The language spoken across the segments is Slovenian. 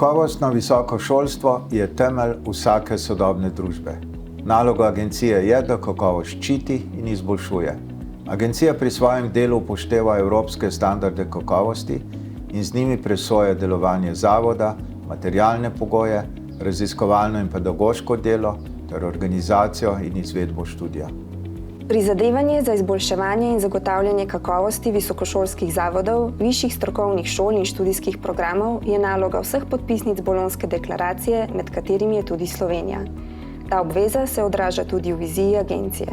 Kakovostno visoko šolstvo je temelj vsake sodobne družbe. Naloga agencije je, da kakovost ščiti in izboljšuje. Agencija pri svojem delu upošteva evropske standarde kakovosti in z njimi presoja delovanje zavoda, materialne pogoje, raziskovalno in pedagoško delo ter organizacijo in izvedbo študija. Prizadevanje za izboljševanje in zagotavljanje kakovosti visokošolskih zavodov, višjih strokovnih šol in študijskih programov je naloga vseh podpisnic Bolonjske deklaracije, med katerimi je tudi Slovenija. Ta obveza se odraža tudi v viziji agencije.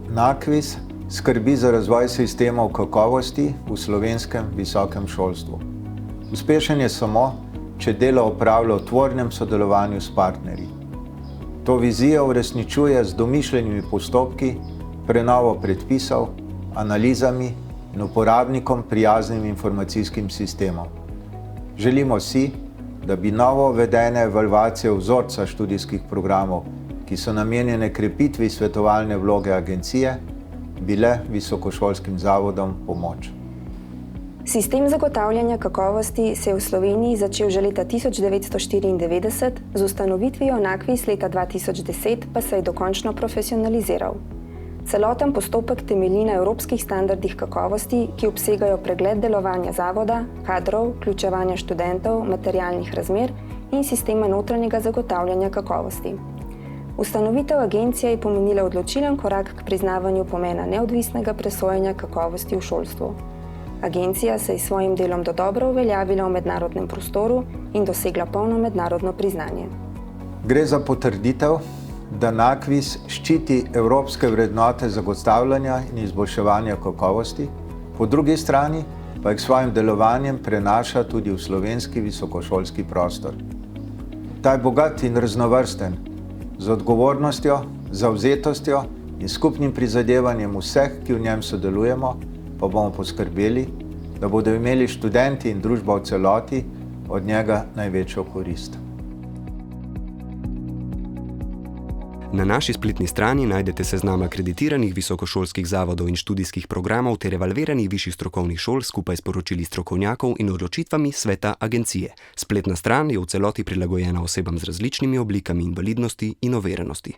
NAKVIS skrbi za razvoj sistemov kakovosti v slovenskem visokem šolstvu. Uspešen je samo, če delo opravlja v tvornem sodelovanju s partnerji. To vizijo uresničuje z domišljenimi postopki, prenovo predpisov, analizami in uporabnikom prijaznim informacijskim sistemom. Želimo si, da bi novo uvedene evalvacije vzorca študijskih programov, ki so namenjene krepitvi svetovalne vloge agencije, bile visokošolskim zavodom pomoč. Sistem zagotavljanja kakovosti se je v Sloveniji začel že leta 1994, z ustanovitvijo NAKVIS leta 2010 pa se je dokončno profesionaliziral. Celoten postopek temelji na evropskih standardih kakovosti, ki obsegajo pregled delovanja zavoda, kadrov, vključevanja študentov, materialnih razmer in sistema notranjega zagotavljanja kakovosti. Ustanovitev agencije je pomenila odločilen korak k priznavanju pomena neodvisnega presojanja kakovosti v šolstvu. Agencija se je s svojim delom dodobra uveljavila v mednarodnem prostoru in dosegla polno mednarodno priznanje. Gre za potrditev, da NAKVIS ščiti evropske vrednote zagotavljanja in izboljševanja kakovosti, po drugi strani pa jih s svojim delovanjem prenaša tudi v slovenski visokošolski prostor. Ta je bogat in raznovrsten, z odgovornostjo, zavzetostjo in skupnim prizadevanjem vseh, ki v njem sodelujemo, pa bomo poskrbeli, da bodo imeli študenti in družba v celoti od njega največjo korist. Na naši spletni strani najdete seznam akreditiranih visokošolskih zavodov in študijskih programov ter evalviranih višjih strokovnih šol skupaj s poročili strokovnjakov in odločitvami sveta agencije. Spletna stran je v celoti prilagojena osebam z različnimi oblikami invalidnosti in oviranosti.